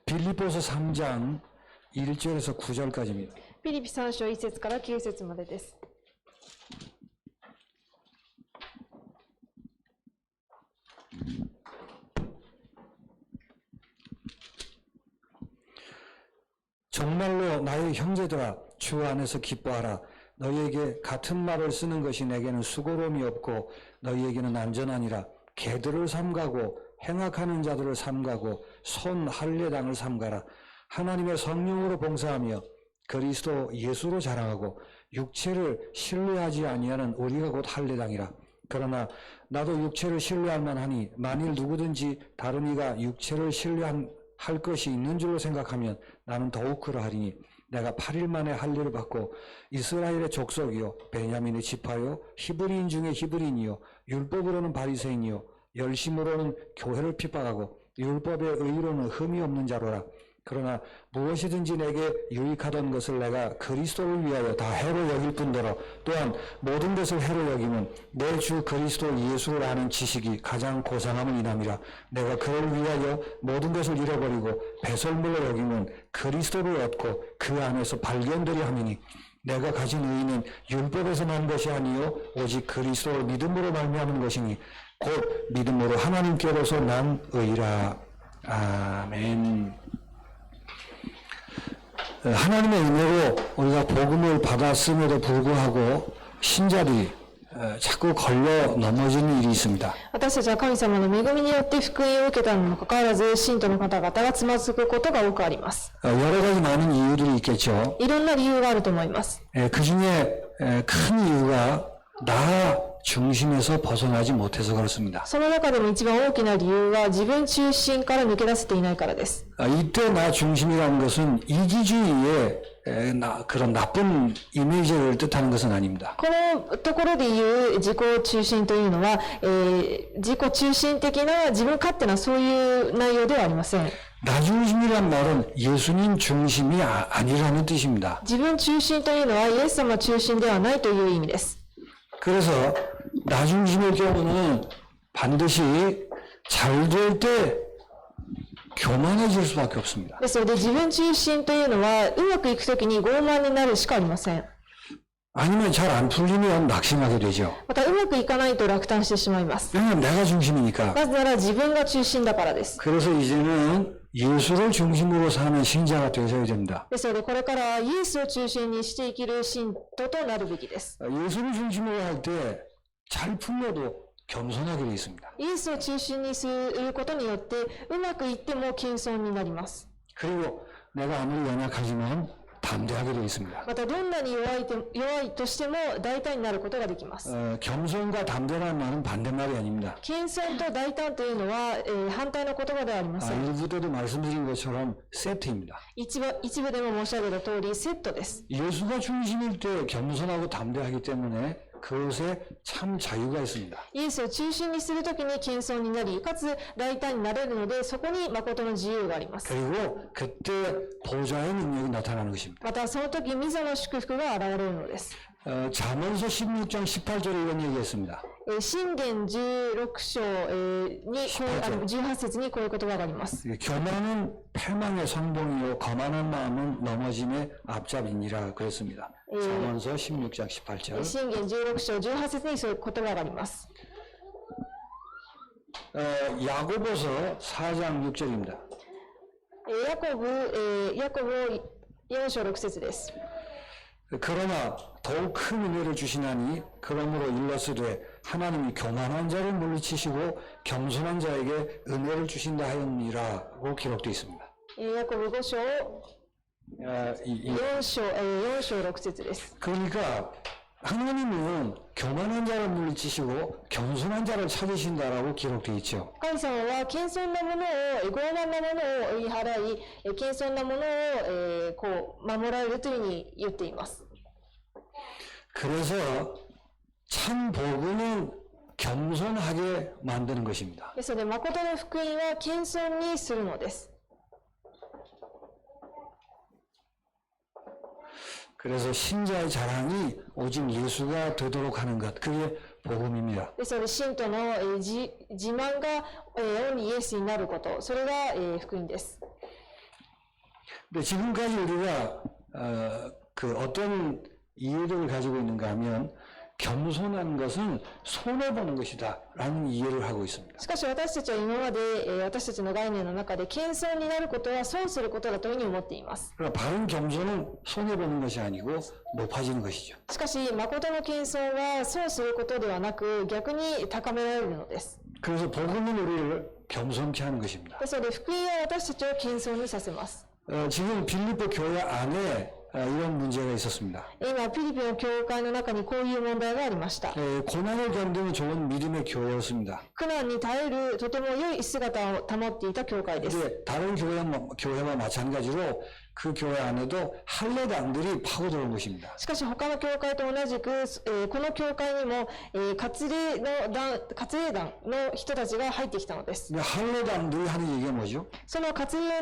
빌립보서 3장 1절에서 9절까지입니다. ピリピ3章1節から9節までです。 정말로 나의 형제들아 주 안에서 기뻐하라. 너희에게 같은 말을 쓰는 것이 내게는 수고로움이 없고 너희에게는 안전하니라. 개들을 삼가고 행악하는 자들을 삼가고 손 할례당을 삼가라. 하나님의 성령으로 봉사하며 그리스도 예수로 자랑하고 육체를 신뢰하지 아니하는 우리가 곧 할례당이라. 그러나 나도 육체를 신뢰할 만하니 만일 누구든지 다른 이가 육체를 신뢰할 것이 있는 줄로 생각하면 나는 더욱 그러하리니 내가 8일 만에 할례를 받고 이스라엘의 족속이요 베냐민의 지파요 히브리인 중에 히브리인이요 율법으로는 바리새인이요 열심으로는 교회를 핍박하고 율법의 의로는 흠이 없는 자로라. 그러나 무엇이든지 내게 유익하던 것을 내가 그리스도를 위하여 다 해로 여길 뿐더러 또한 모든 것을 해로 여기면 내 주 그리스도 예수를 아는 지식이 가장 고상함을 인함이라. 내가 그를 위하여 모든 것을 잃어버리고 배설물로 여기면 그리스도를 얻고 그 안에서 발견되려 함이니 내가 가진 의의는 율법에서 난 것이 아니요 오직 그리스도를 믿음으로 말미암은 것이니 곧 믿음으로 하나님께로서 난 의라. 아멘. 하나님의 은혜로 우리가 복음을 받았음에도 불구하고 신자들이 자꾸 걸려 넘어지는 일이 있습니다. 私たちは神様の恵みによって福音を受けたにもかかわらず、信徒の方々がつまずくことが多くあります。 여러 가지 많은 이유들이 있겠죠. いろんな理由があると思います。 그 중에 큰 이유가 나 중심에서 벗어나지 못해서 그렇습니다. その中でも一番大きな理由は自分中心から抜け出せていないからです。 이때 나 중심이라는 것은 이기주의의 그런 나쁜 이미지를 뜻하는 것은 아닙니다. このところで言う自己中心というのは、自己中心的な自分勝手なそういう内容ではありません。 나 중심이란 말은 예수님 중심이 아니라는 뜻입니다. 自分中心というのはイエス様中心ではないという意味です。 그래서 나 중심의 경우는 반드시 잘 될 때 교만해질 수밖에 없습니다. ですので自分中心というのはうまくいくときに傲慢になるしかありません。 아니면 잘 안 풀리면 낙심하게 되죠. またうまくいかないと落胆してしまいます。 왜냐하면 내가 중심이니까. なぜなら自分が中心だからです。 그래서 이제는 예수를 중심으로 사는 신자가 되셔야 됩니다. ですのでこれからイエスを中心にして生きる信徒となるべきです。 예수를 중심으로 할 때 잘 풀려도 겸손하게 되어 있습니다. イエスを中心にすることによってうまくいっても謙遜になります。 그리고 내가 아무리 연약하지만 담대하게 되어 있습니다. またどんなに弱いとしても大胆になることができます。 겸손과 담대라는 말은 반대말이 아닙니다. 謙遜と大胆というのは、反対の言葉ではありません。 일부 때도 말씀드린 것처럼 세트입니다. 一部でも申し上げた通りセットです。 예수가 중심일 때 겸손하고 담대하기 때문에 그것에 참 자유가 있습니다. イエスを中心にするときに謙遜になり、かつ大胆になれるので、そこに誠の自由があります。 그리고 그때 보좌의 능력이 나타나는 것입니다. またその時、御座の祝福が現れるのです。 잠언서 16장 18절에 이런 얘기했습니다. 箴言16章に18節にこういう言葉があります。 교만은 패망의 성봉이요 거만한 마음은 넘어짐의 앞잡이니라 그랬습니다. 잠언서 16장 18절. 箴言16章18節にそういう言葉があります。 야고보서 4장 6절입니다. ヤコブ4章6節です。 그러나 더욱 큰 은혜를 주시나니 그러므로 일러스되 하나님이 교만한 자를 물리치시고 겸손한 자에게 은혜를 주신다 하였니라고 기록되어 있습니다. ヤコブ5章4章6節です。 그러니까 하나님은 교만한 자를 물리치시고 겸손한 자를 찾으신다라고 기록되어 있죠. 神様は謙遜なものを、傲慢なものを追い払い、謙遜なものを、守られるというふうに言っています。 그래서 참 복음은 겸손하게 만드는 것입니다. ですので、誠の福音は謙遜にするのです。 그래서 신자의 자랑이 오직 예수가 되도록 하는 것, 그게 복음입니다. ですので、信徒の自慢がオンリーイエスになること、それが福音です。 근데 지금까지 우리가 어떤 이해를 가지고 있는가 하면 겸손한 것은 손해보는 것이다 라는 이해를 하고 있습니다. しかし私たちは今まで、私たちの概念の中で謙遜になることは損することだというふうに思っています。 그러니까 바른 겸손은 손해보는 것이 아니고 높아지는 것이죠. しかし誠の謙遜は損することではなく逆に高められるのです。 그래서 복음은 우리를 겸손케 하는 것입니다. ですので福音は私たちを謙遜にさせます。 지금 빌립보 교회 안에 이런 문제가 있었습니다. 今フィリピンの教会の中にこういう問題がありました。 고난을 견디는 좋은 믿음의 교회였습니다. 苦難に耐えるとても良い姿を保っていた教会です。 근데 다른 교회와 마찬가지로 그 교회 안에도 할례당들이 파고들어온 것입니다. しかし他の教会と同じく、この教会にも、割礼団の人たちが入ってきたのです。 할례당들이 하는 얘기가 뭐죠? その割礼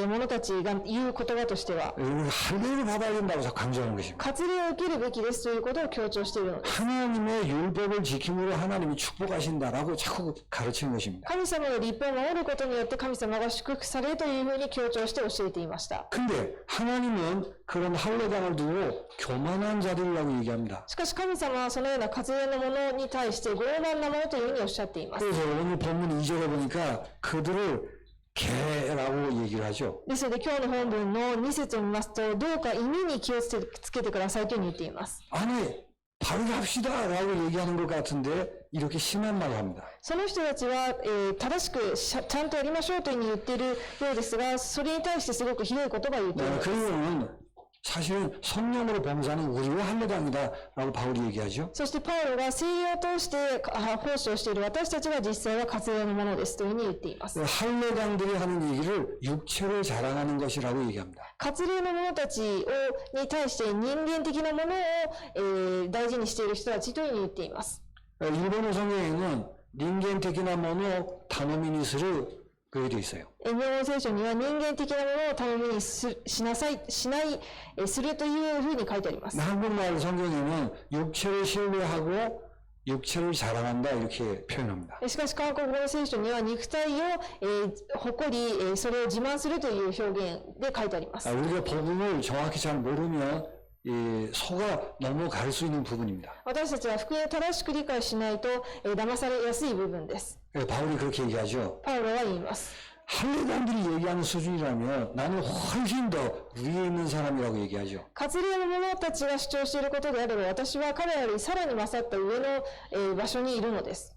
の、者たちが言う言葉としては 할례를 받아야 된다고 자꾸 강조하는 것입니다. 割礼を受けるべきですということを強調しているのです。 하나님의 율법을 지킴으로 하나님이 축복하신다라고 자꾸 가르치는 것입니다. 神様の立法を守ることによって神様が祝福されるというふうに強調して教えていました。 근데 하나님은 그런 할례당을 두고 교만한 자들이라고 얘기합니다. しかし神様はそのような割礼のものに対して傲慢なものというふうにおっしゃっています。 그래서 오늘 본문 2절에 보니까 그들을 개라고 얘기를 하죠. ですので今日の本文の2節を見ますとどうか耳に気をつけてくださいというふうに言っています。 아니 바르게 합시다라고 얘기하는 것 같은데 이렇게 심한 말을 합니다. その人たちは、正しくちゃんとやりましょうというふうに言っているようですがそれに対してすごくひどい言葉を言っているのです。 그리고는 사실은 성령으로 봉사는 우리와 할례당이다라고 바울이 얘기하죠. そしてパウロが聖霊を通して奉仕をしている私たちが実際は割礼のものですというふうに言っています。 할례당들이 하는 얘기를 육체를 자랑하는 것이라고 얘기합니다. 割礼の者たちに対して人間的なものを、大事にしている人たちというふうに言っています。 일본어 성경에는 닌겐테키나 모노 타노미니스를 그게 되어 있어요. 日本語聖書には人間的なものを頼みにしるというふうに書いてあります。 한국말 성경에는 육체를 신뢰하고 육체를 자랑한다 이렇게 표현합니다. しかし韓国語の聖書には肉体を、誇り、それを自慢するという表現で書いてあります。 우리가 복음을 정확히 잘 모르면 속아 넘어갈 수 있는 부분입니다. 私たちは福音を正しく理解しないと、騙されやすい部分です。 바울이 그렇게 얘기하죠. パウロは言います。 할례당들이 얘기하는 수준이라면 나는 훨씬 더 위에 있는 사람이라고 얘기하죠. 割礼の者たちが主張していることであれば私は彼らよりさらに勝った上の、場所にいるのです。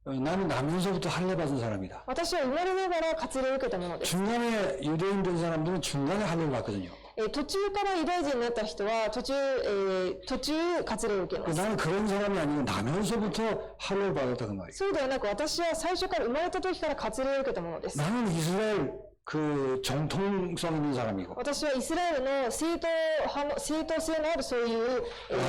나는 나면서부터 할례 받은 사람이다. 私は生まれながら割礼を受けたものです。 중간에 유대인 된 사람들은 중간에 할례를 받거든요. 途中からユダヤ人になった人は途中割礼を受けます。 나는 그런 사람이 아니고 나면서부터 할례를 받았다 그 말이에요. そうではなく私は最初から生まれた時から割礼を受けたものです。 나는 이스라엘 그 정통성 있는 사람이고 私はイスラエルの正当性のあるそういう、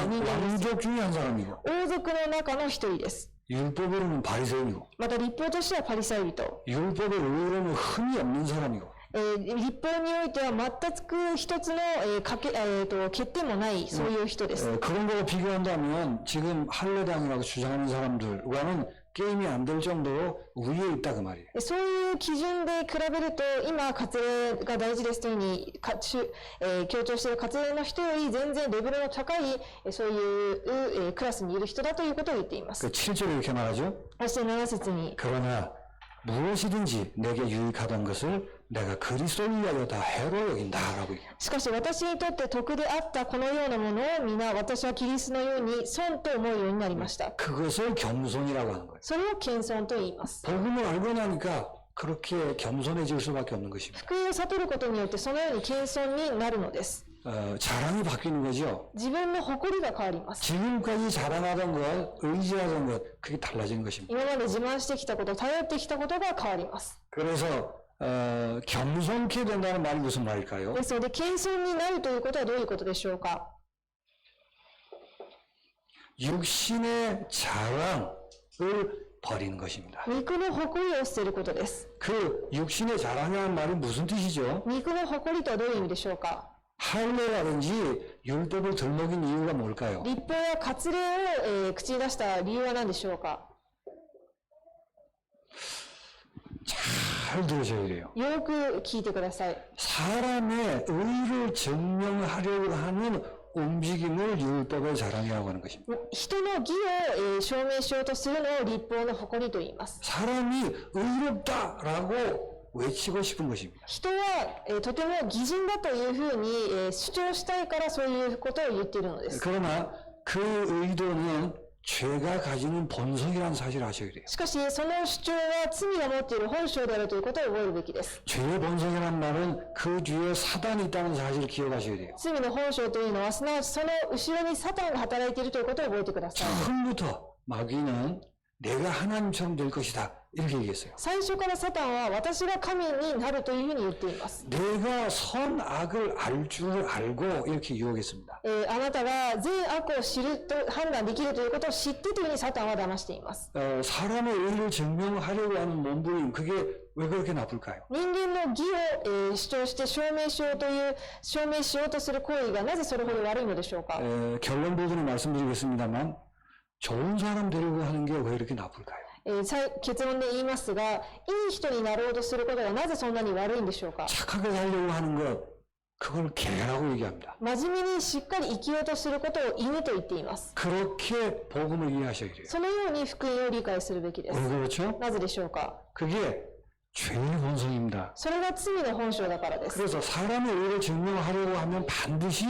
人間です。 왕족 중에 한 사람이고 王族の中の一人です。 율법으로는 바리새인이고 また立法としてはパリサイ人。 율법의 의로는 흠이 없는 사람이고 立法においては全く一つの、欠点もないそういう人です。 그런 거와 비교한다면 지금 할례당이라고 주장하는 사람들과는 게임이 안 될 정도로 위에 있다 그 말이에요. そういう基準で比べると今割礼が大事ですというふうに強調している割礼の人より全然レベルの高いそういう、クラスにいる人だということを言っています。 그 7절에 이렇게 말하죠. そして7節に 그러나 무엇이든지 내게 유익하던 것을 내가 그리스도를 위하여 다 해로 여긴다라고 얘기해요. しかし私にとって得であったこのようなものを皆私はキリストのように損と思うようになりました。 그것을 겸손이라고 하는 거예요. それを謙遜と言います。 복음을 알고 나니까 그렇게 겸손해질 수밖에 없는 것입니다. 福音を悟ることによってそのように謙遜になるのです。 자랑이 바뀌는 거죠. 自分の誇りが変わります。 지금까지 자랑하던 것, 의지하던 것, 그게 달라지는 것입니다. 今まで自慢してきたこと、頼ってきたことが変わります。 그래서 겸손케 된다는 말이 무슨 말일까요? ですので謙遜になるということはどういうことでしょうか。 육신의 자랑을 버리는 것입니다. 肉の誇りを捨てることです。 그 육신의 자랑이라는 말이 무슨 뜻이죠? 肉の誇りとはどういう意味でしょうか。 할례라든지 율법을 들먹인 이유가 뭘까요? 立法や割礼を、口に出した理由は何でしょうか。잘 들으셔야 돼요. よく聞いてください。 사람의 의를 증명하려고 하는 움직임을 율법의 자랑이라고 하는 것입니다. 人の義を証明しようとするのを立法の誇りと言います。 사람이 의롭다라고 외치고 싶은 것입니다. 人はとても義人だというふうに主張したいからそういうことを言っているのです。 그러나 그 의도는 죄가 가지는 본성이라는 사실을 아셔야 돼요. しかし、その主張は罪が持っている本性であるということを覚えるべきです。 죄의 본성이라는 말은 그 뒤에 사단이 있다는 사실을 기억하셔야 돼요. 罪の本性というのは、すなわちその後ろにサタンが働いているということを覚えてください。 처음부터 마귀는 내가 하나님처럼 될 것이다 이렇게 얘기했어요. 最初からサタンは私が神になるというふうに言っています。 내가 선악을 알 줄을 알고 이렇게 유혹했습니다. あなたが善悪を知ると判断できるということを知ってというふうにサタンは騙しています。 사람의 의를 증명하려고 하는 몸부림 그게 왜 그렇게 나쁠까요? 人間の義を主張して証明しようとする行為がなぜそれほど悪いのでしょうか。 결론 부분을 말씀드리겠습니다만 좋은 사람 되려고 하는 게 왜 이렇게 나쁠까요? 結論で言いますが、いい人になろうとすることがなぜそんなに悪いんでしょうか。 착하게 살려고 하는 것 그걸 개라고 얘기합니다. 真面目にしっかり生きようとすることを犬と言っています。 그렇게 복음을 이해하셔야 돼요. そのように福音を理解するべきです。 왜 그렇죠? なぜでしょうか。 그게 죄의 본성입니다. それが罪の本性だからです。 그래서 사람의 의를 증명하려고 하면 반드시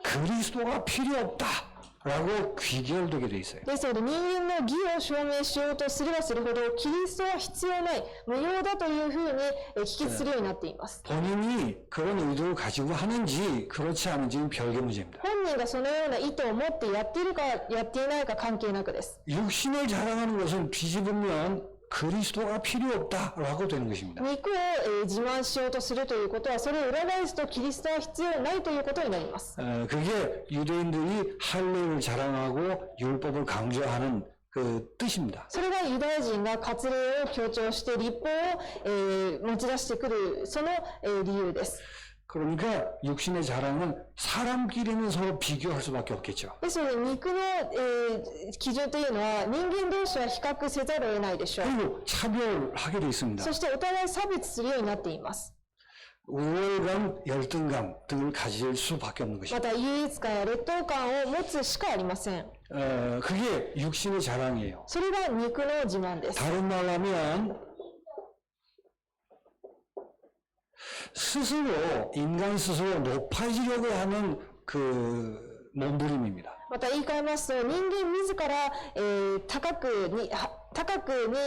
그리스도가 필요 없다라고 귀결되게 돼 있어요. ですので、人間の義を証明しようとすればするほど、キリストは必要ない、無用だというふうに帰結するようになっています。 본인이 그런 의도를 가지고 하는지 그렇지 않은지는 별개 문제입니다. 本人がそのような意図を持ってやっているかやっていないか関係なくです。 육신을 자랑하는 것은 뒤집으면 그리스도가 필요 없다라고 되는 것입니다. 肉を自慢しようとするということは、それを裏返すとキリストは必要ないということになります。 그게 유대인들이 할례를 자랑하고 율법을 강조하는 그 뜻입니다. それがユダヤ人が割礼を強調して立法を持ち出してくるその理由です。 그러니까 육신의 자랑은 사람끼리는 서로 비교할 수밖에 없겠죠. ですので、肉の基準というのは人間同士は比較せざるを得ないでしょう。 그리고 차별하게 돼 있습니다. そしてお互い差別するようになっています。 우월감, 열등감 등을 가질 수밖에 없는 ま 것입니다. た優越感や劣等感を持つしかありません。 그게 육신의 자랑이에요. それが肉の自慢です。 다른 말로 하면 스스로 인간 스스로 높아지려고 하는 그 몸부림입니다. また言い換えますと、人間自ら、高くに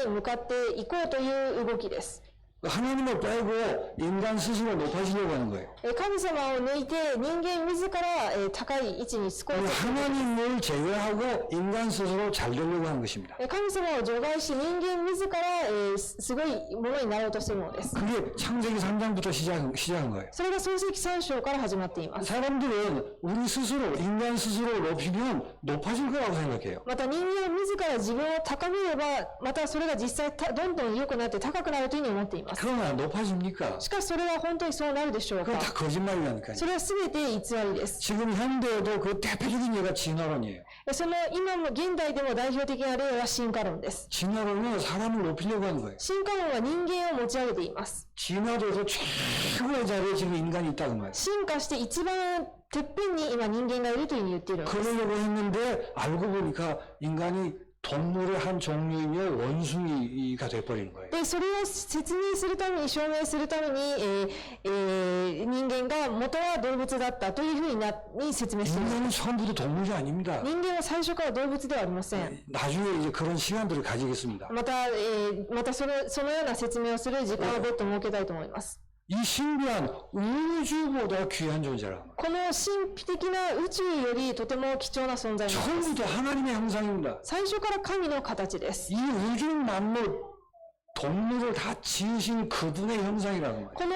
向かっていこうという動きです。 하나님을 빼고 인간 스스로 높아지려고 하는 거예요. 神様を抜いて人間自ら高い位置につこうとする。 하나님을 제외하고 인간 스스로 잘 되려고 하는 것입니다. 神様を除外し人間自らすごいものになろうとするのです。 그게 창세기 3장부터 시작한 거예요. それが創世記3章から始まっています。 사람들은 우리 스스로 인간 스스로 높이면 높아질 거라고 생각해요. また人間自ら自分を高めれば、またそれが実際どんどん良くなって高くなるというふうに思っています。 그러나 높아집니까? しかしそれは本当にそうなるでしょう 그건 か。 다 거짓말이라니까요. それは全て偽りです。 지금 현대에도 그 대표적인 예가 진화론이에요. その今も現代でも代表的な例は進化論です。 진화론은 사람을 높이려고 하는 거예요. 進化論は人間を持ち上げています。 진화돼서 최고의 자리에 지금 인간이 있다고 말이에요. 進化して一番てっぺんに今人間がいるというふうに言っているのです。 그러려고 했는데 알고 보니까 인간이 동물의 한 종류이며 원숭이가 돼버리는 거예요. で、それを説明するために、証明するために、人間が元は動物だったというふうに説明しています。 인간은 처음부터 동물이 아닙니다. 人間は最初から動物ではありません。 나중에 이제 그런 시간들을 가지겠습니다. またそのような説明をする時間を別途設けたいと思います。 이 신비한 우주보다 귀한 존재라는 거예요. この神秘的な宇宙よりとても貴重な存在なんです。 처음부터 하나님의 형상입니다. 最初から神の形です。 이 우주 만물 동물을 다 지으신 그분의 형상이라는 거예요. この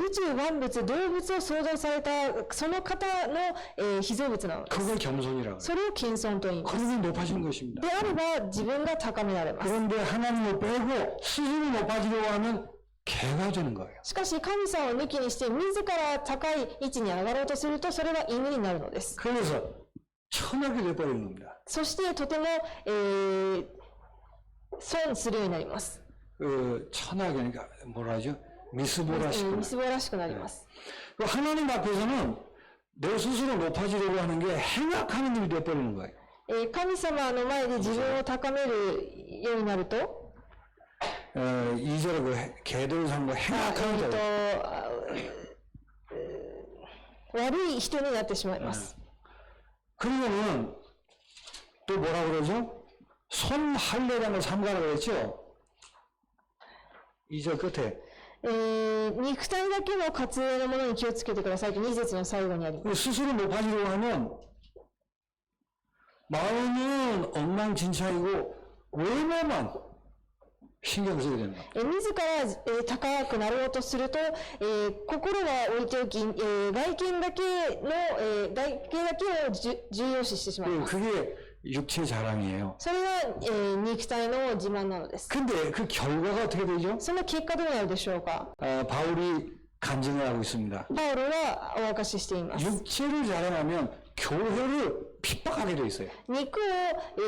宇宙万物、動物を創造されたその方の被造物なのです。 그걸 겸손이라고 해요. それを謙遜と言います。 그러면 높아지는 것입니다. であれば自分が高められます。 그런데 하나님을 빼고 스스로 높아지려고 하면 개가 되는 거예요. しかし神様を抜きにして自ら高い位置に上がろうとするとそれは犬になるのです。 그래서 천하게 돼버리는 겁니다. そしてとても、損するようになります。 천하게 그러니까 뭐라 하죠? 미스보라시구나. みすぼらしくなります。 하나님 앞에서는 내 스스로 높아지려고 하는 게 행악하는 일이 돼버리는 거예요. 神様の前で自分を高めるようになると、 2절에 그 개들 삼고 행악하는 자. 悪い人になってしまいます。 그러면은 또 뭐라 그러죠? 손할례라는 걸 삼가라고 그랬죠? 2절 끝에. 肉体だけの活動のものに気をつけてくださいと2節の最後にあります。 스스로 높아지려고 하면 마음은 엉망진창이고 외모만 신경 쓰게 된다. 自ら高くなろうとすると、心は置いておき、外見だけを重要視してしまいます。 그게 육체의 자랑이에요. それが、肉体の自慢なのです。 근데 그 결과가 어떻게 되죠? その結果どうなるでしょうか。 바울이 간증을 하고 있습니다. パウロはお明かししています。 육체를 자랑하면 교회를 핍박하게 돼 있어요. 肉を、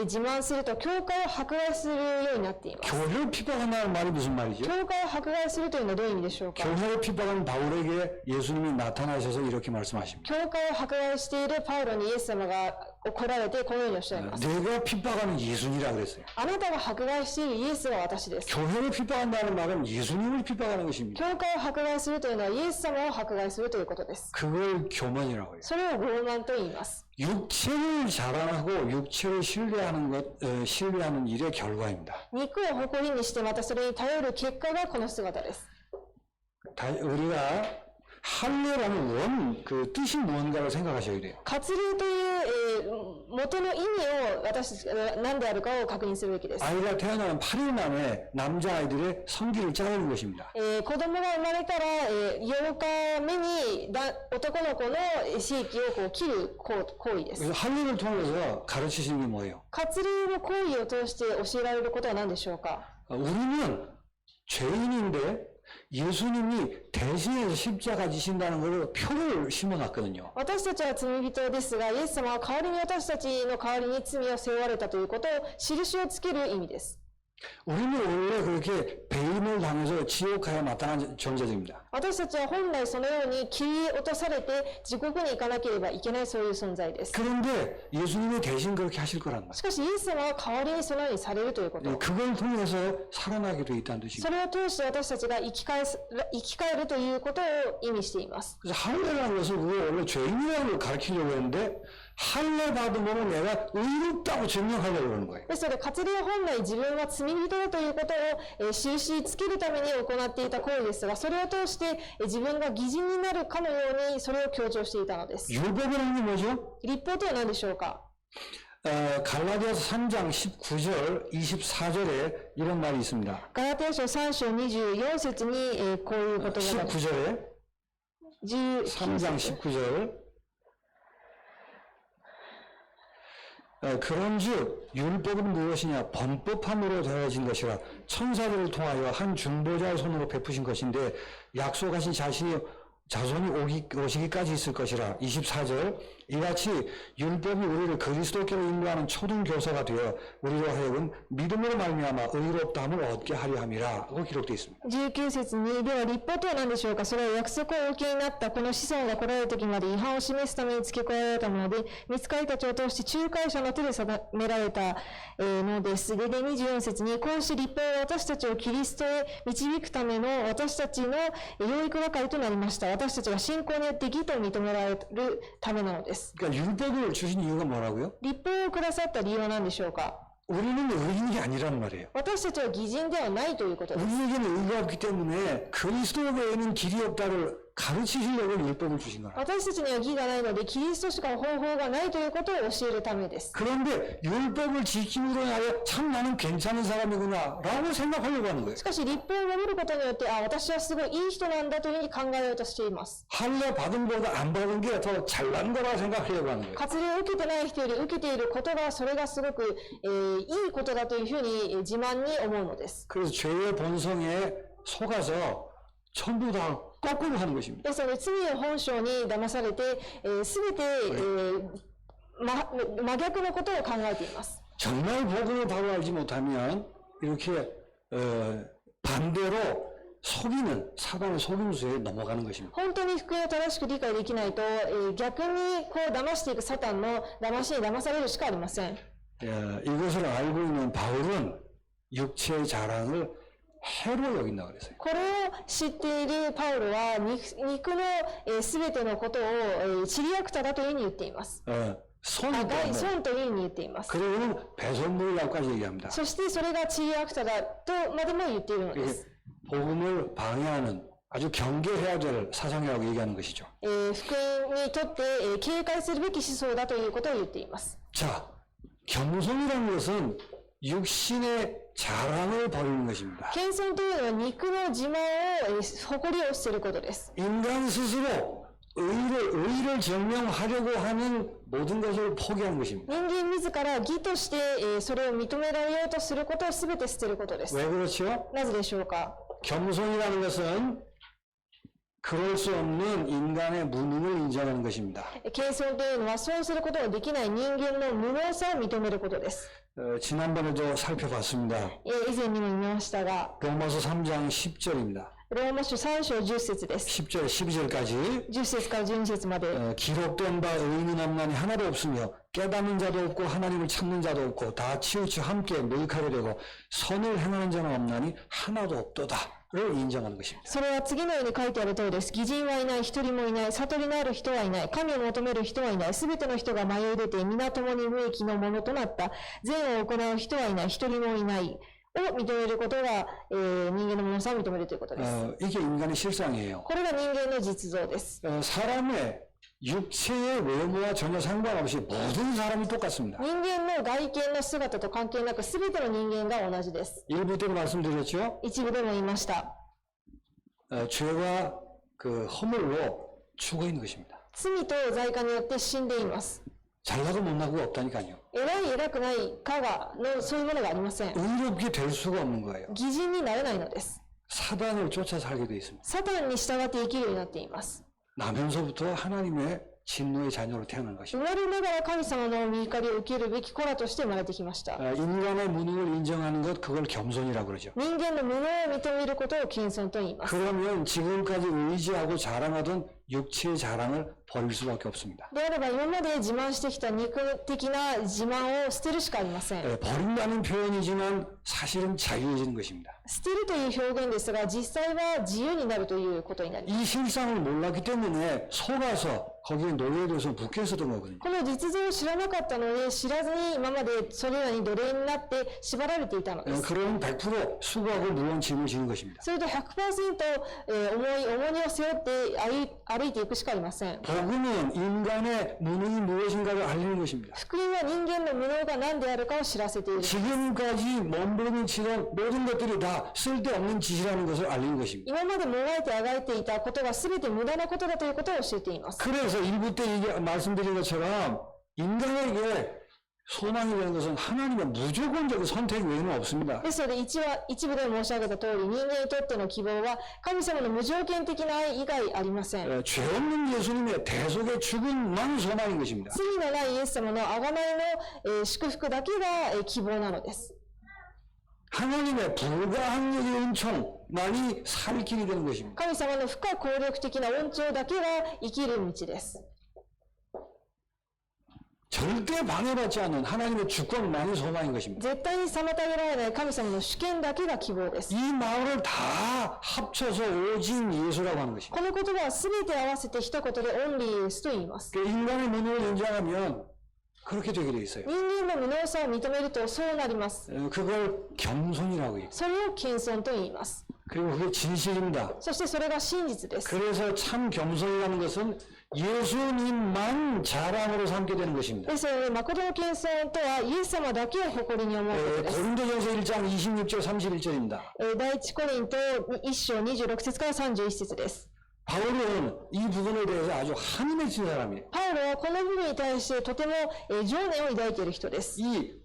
自慢すると教会を迫害するようになっています。 교회를 핍박한다는 말이 무슨 말이죠? 教会を迫害するというのはどういう意味でしょうか。 교회를 핍박하는 바울에게 예수님이 나타나셔서 이렇게 말씀하십니다. 教会を迫害しているパウロにイエス様が来られてこのようにおっしゃいます。 내가 핍박하는 예수님이라 그랬어요. あなたが迫害しているイエスが私です。 교회를 핍박한다는 말은 예수님을 핍박하는 것입니다. 教会を迫害するというのはイエス様を迫害するということです。 그걸 교만이라고 해요. それを傲慢と言います。 육체를 자랑하고 육체를 신뢰하는 일의 결과입니다. 肉を誇りにしてまたそれに頼る結果がこの姿です。 우리가 할례라는 그 뜻이 무언가를 생각하셔야 돼요. 割礼という、元の意味を私たちが何であるかを確認するべきです。 아이가 태어나면 8일 만에 남자아이들의 성기를 자르는 것입니다. 子供が生まれたら、8日目に男の子の性器をこう切る行為です。 그래서 할례를 통해서 가르치시는 게 뭐예요? 割礼の行為を通して教えられることは何でしょうか。 우리는 죄인인데 예수님이 대신해서 십자가 지신다는 걸 표를 심어놨거든요. 私たちは罪人ですが、イエス様は代わりに私たちの代わりに罪を背負われたということを印をつける意味です。 우리는 원래 그렇게 배임을 당해서 지옥 가야 마땅한 존재들입니다. 私たちは本来そのように切り落とされて地獄に行かなければいけないそういう存在です。 그런데 예수님이 대신 그렇게 하실 거란 말이에요. しかしイエス様は代わりにそのようにされるということ。 그걸 통해서 살아나게 돼 있다는 뜻입니다. それを通して私たちが生き返るということを意味しています。 그래서 할례라는 것은 그게 원래 죄인이라는 걸 가르치려고 했는데 할례 받으면 내가 의롭다고 증명하려고 그러는 거예요. ですので割礼は本来自分は罪人だということを、印つけるために行っていた行為ですが、それを通して自分が義人になるかのようにそれを強調していたのです。 율법이라는 게 뭐죠? 律法とは何でしょうか。 갈라디아서 3장 19절 24절에 이런 말이 있습니다. ガラテヤ書3章24節に、こういう言葉が 19절에 3장 19절 그런즉 율법은 무엇이냐 범법함으로 되어진 것이라 천사들을 통하여 한 중보자의 손으로 베푸신 것인데 약속하신 자손이 오시기까지 있을 것이라. 24절 이같이 율법이 우리를 그리스도께로 인도하는 초등교사가 되어 우리로 하여금 믿음으로 말미암아 의롭다함을 얻게 하려 함이라고 기록되어 있습니다. 19節に、では立法とは何でしょうか。それは約束をお受けになったこの子孫が来られる時まで違反を示すために付け加えられたもので、御使いたちを通して仲介者の手で定められたのです。で、24節に、こうして立法は私たちをキリストへ導くための私たちの養育係となりました。私たちが信仰によって義と認められるためなのです。 그러니까 율법을 주신 이유가 뭐라고요? 立法をくださった理由は何でしょうか。 우리는 의인이 아니란 말이에요. 私たちは義人ではないということです。 우리에게는 의가 없기 때문에 그리스도 외에는 길이 없다를 가르치시려고 율법을 주신 거라. 私たちには義がないので、キリストしか方法がないということを教えるためです。 그런데 율법을 지킴으로 인하여 참 나는 괜찮은 사람이구나 라고 생각하려고 하는 거예요. しかし立法を守ることによって、私はすごいいい人なんだというふうに考えようとしています。 할례 받은 거보다 안 받은 게 더 잘난 거라 생각하려고 하는 거예요. 割礼を受けてない人より受けていることが、それがすごく、いいことだというふうに自慢に思うのです。 그래서 죄의 본성에 속아서 전부 다 거꾸로 하는 것입니다. ですので、罪の本性に騙されて、すべて、真逆のことを考えています。 정말 복음을 바로 알지 못하면 이렇게 반대로 속이는 사단의 속임수에 넘어가는 것입니다. 本当に福音を正しく理解できないと、逆にこう騙していくサタンの騙しに騙されるしかありません。 이것을 알고 있는 바울은 육체의 자랑을 해로 여긴다 그랬어요. これを知っているパウロは肉のすべてのことを知り役者だというふうに言っています。 손 損というふうに言っています。 그리고는 배설물이라고까지 얘기합니다. そしてそれが知り役者だとまでも言っているのです。 복음을 방해하는 아주 경계해야 될 사상이라고 얘기하는 것이죠. 福音にとって警戒するべき思想だということを言っています。 자, 겸손이라는 것은 육신의 자랑을 버리는 것입니다. 謙遜というのは肉の自慢を誇りを捨てることです。 인간 스스로 의를 증명하려고 하는 모든 것을 포기하는 것입니다. 人間自ら義としてそれを認められようとすることを全て捨てることです。 왜 그렇죠? なぜでしょうか。 겸손이라는 것은 그럴 수 없는 인간의 무능을 인정하는 것입니다. 謙遜というのはそうすることができない人間の無能さを認めることです。 지난번에도 살펴봤습니다. 以前にも見ましたが、 로마서 3장 10절입니다. ローマ書3章10節です。 10절 12절까지 10節から12節まで。 기록된 바 의인은 없나니 하나도 없으며 깨닫는 자도 없고 하나님을 찾는 자도 없고 다 치우쳐 함께 무익하게 되고 선을 행하는 자는 없나니 하나도 없도다를 인정하는 것입니다. それは次のように書いてある通りです。義人はいない、一人もいない、悟りのある人はいない、神を求める人はいない、すべての人が迷い出て、皆共に無益のものとなった。善を行う人はいない、一人もいない。を認めることが、人間の無能さを認めるということです。 이게 인간의 실상이에요. これが人間の実像です。 사람의 육체의 외모와 전혀 상관없이 모든 사람이 똑같습니다. 人間の外見の姿と関係なく、すべての人間が同じです。 일부 때도 말씀드렸죠. 一部でも言いました。 죄와 그 허물로 죽어 있는 것입니다. 罪と罪過によって死んでいます。 잘나고 못나고가 없다니까요. 偉い偉くないかがそういうものがありません。 의롭게 될 수가 없는 거예요. 義人になれないのです。 사단을 쫓아 살게 돼 있습니다. サタンに従って生きるようになっています。 나면서부터 하나님의 진노의 자녀로 태어난 生 것입니다. まれながら神様の御怒りを受けるべき子らとして生まれてきました。 인간의 무능을 인정하는 것 그걸 겸손이라고 그러죠. 人間の無能を認めることを謙遜と言います。 그러면 지금까지 의지하고 자랑하던 육체의 자랑을 버릴 수밖에 없습니다. であれば今まで自慢してきた肉的な自慢を捨てるしかありません。 버린다는 표현이지만 사실은 자유해지는 것입니다. 捨てるという表現ですが、実際は自由になるということになります。 이 실상을 몰랐기 때문에 속아서 거기에 노예돼서 묶여 있었던 거거든요. この実像を知らなかったので、知らずに今までそれらに奴隷になって縛られていたのです。 그럼 100% 수고하고 무거운 짐을 지는 것입니다. それと 100%、重荷を背負って歩いていくしかありません。 복음은 인간의 무능이 무엇인가를 알리는 것입니다. 福音は人間の無能が何であるかを知らせている。 지금까지 몸부림치던 모든 것들이 다 쓸데없는 짓이라는 것을 알리는 것입니다. 今までもがいてあがいていたことが全て無駄なことだということを教えています。 그래서 일부 때 말씀드린 것처럼 인간에게 소망이 되는 것은 하나님의 무조건적인 선택 외에는 없습니다. ですので一部で申し上げた通り、人間にとっての希望は神様の無条件的な愛以外ありません。 죄 없는 예수님의 대속의 죽음만 소망인 것입니다. 罪のないイエス様の贖いの、祝福だけが、希望なのです。 하나님의 불가항력의 은총만이 살 길이 되는 것입니다. 神様の不可抗力的な恩寵だけが生きる道です。 절대 방해받지 않는 하나님의 주권만이 소망인 것입니다. 絶対に妨げられない神様の主権だけが希望です。 이 마을을 다 합쳐서 오직 예수라고 하는 것입니다. この言葉は全て合わせて一言でオンリーイエスと言います。 인간의 무능을 인정하면 그렇게 되게 돼 있어요. 人間の無能さを認めるとそうなります。 그걸 겸손이라고 해요. それを謙遜と言います。 그리고 그게 진실입니다. そしてそれが真実です。 그래서 참 겸손이라는 것은 예수님만 자랑으로 삼게 되는 것입니다. ですので、誠の謙遜とはイエス様だけを誇りに思うことです。 고린도전서 1장 26절 31절입니다. 第一コリント1章26節から31節です。 바울은 이 부분에 대해서 아주 한이 맺힌 사람이에요. パウロはこの部分に対してとても情念を抱いている人です。 이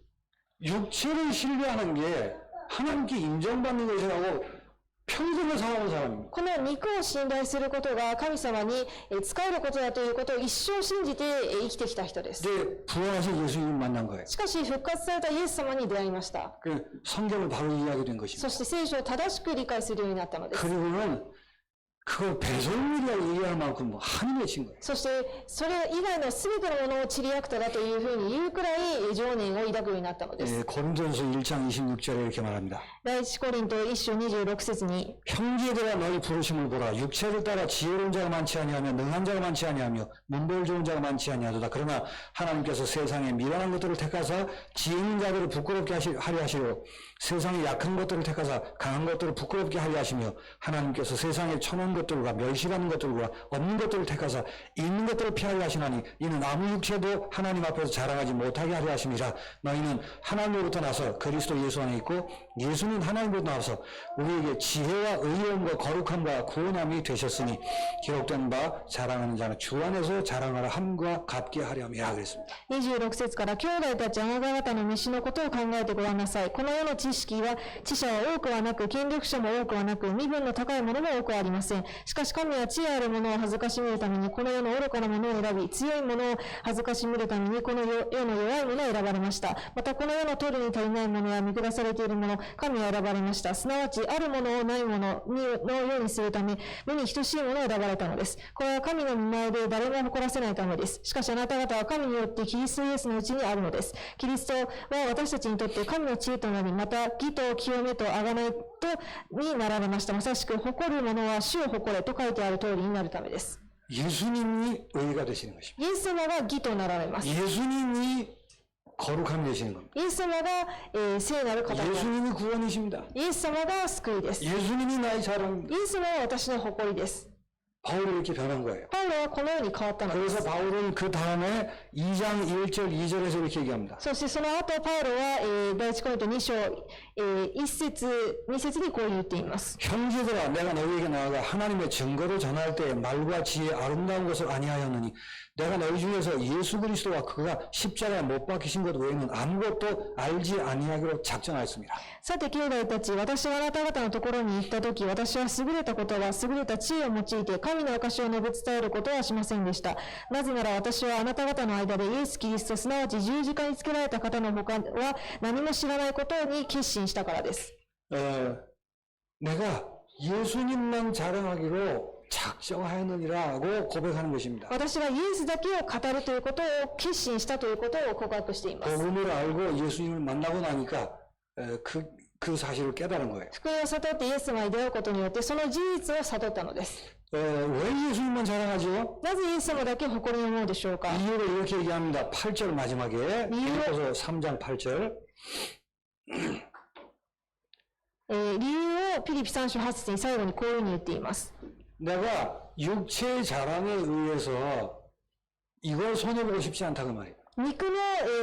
육체를 신뢰하는 게 하나님께 인정받는 것이라고 평생을 살아온 사람입니다. この肉を信頼することが神様に仕えることだということを一生信じて生きてきた人です。 근데 부활하신 예수님을 만난 거예요. しかし復活されたイエス様に出会いました。 그 성경을 바로 이해하게 된 것입니다. そして聖書を正しく理解するようになったのです。 그리고는 그걸 배설물이라고 얘기할 만큼 뭐 한이 맺힌 거예요. そしてそれ以外の全てのものをチリアクタだというふうに言うくらい情念を抱くようになったのです。 고린도전서 1장 26절에 이렇게 말합니다. 第一コリント1章26節に 형제들아 너희 부르심을 보라. 육체를 따라 지혜로운 자가 많지 아니하며 능한 자가 많지 아니하며 문벌 좋은 자가 많지 아니하도다. 그러나 하나님께서 세상에 미련한 것들을 택하사 지혜 있는 자들을 부끄럽게 하려 하시고 세상에 약한 것들을 택하사 강한 것들을 부끄럽게 하려 하시며 하나님께서 세상에 천한 것들과 멸시받는 것들과 없는 것들을 택하사 있는 것들을 피하려 하시나니 이는 아무 육체도 하나님 앞에서 자랑하지 못하게 하려 하심이라. 너희는 하나님으로부터 나서 그리스도 예수 안에 있고 예수는 하나님으로부터 나와서 우리에게 지혜와 의로움과 거룩함과 구원함이 되셨으니 기록된 바 자랑하는 자는 주 안에서 자랑하라 함과 같게 하려 함이라 그랬습니다. 26節から兄弟たちあなた方の飯のことを考えてごらんなさい。この世の知識は知者は多くはなく権力者も多くはなく身分の高いものも多くはありません。しかし神は知恵あるものを恥ずかしめるためにこの世の愚かなものを選び強いものを恥ずかしめるためにこの世の弱いものを選ばれました。またこの世の取るに足りないものや見下されているもの神は選ばれました。すなわちあるものをないもののようにするため目に等しいものを選ばれたのです。これは神の御前で誰も誇らせないためです。しかしあなた方は神によってキリストイエスのうちにあるのです。キリストは私たちにとって神の知恵となり、また義と清めと贖いとになられました。まさしく誇る者は主を誇れと書いてある通りになるためです。 예수님이 의가 되시는 것입니다. イエス様が義となられます。 예수님이 거룩함이 되시는 겁니다. イエス様が、聖なる方です。 예수님이 구원이십니다. イエス様が救いです。イ 예수님이 나의 자랑입니다. エス様は私の誇りです。 바울이 이렇게 변한 거예요. パウロはこのように変わったのです。 그래서 바울은 그 다음에 2장 1절 2절에서 이렇게 얘기합니다. そしてその後パウロは、第一コリント2章、1節2節にこう言っています。 형제들아 내가 너희에게 나아가 하나님의 증거를 전할 때 말과 지혜 아름다운 것을 아니하였느니 내가 너희 중에서 예수 그리스도와 그가 십자가에 못 박히신 것 외에는 아무것도 알지 아니하기로 작정하였습니다. さて兄弟たち、私があなた方のところに行ったとき、私は優れたことは優れた知恵を用いて神の証を述べ伝えることはしませんでした。なぜなら私はあなた方の間でイエス・キリスト、すなわち十字架につけられた方の他は何も知らないことに決心したからです。 내가 예수님만 자랑하기로 작정하였느니라고 고백하는 것입니다. 私がイエスだけを語るということを決心したということを告白しています。 복음을 알고 예수님을 만나고 나니까 그 사실을 깨달은 거예요. 福音を悟ってイエス様に出会うことによってその事実を悟ったのです。 왜 예수님만 자랑하죠? なぜイエス様だけ誇りに思うでしょうか。 이유를 이렇게 얘기합니다. 8절 마지막에 빌립보서 3장 8절 理由をピリピ3章8節に最後にこういうふうに言っています。 내가 육체의 자랑에 의해서 이걸 손해보고 싶지 않다고 말이에요. 肉の、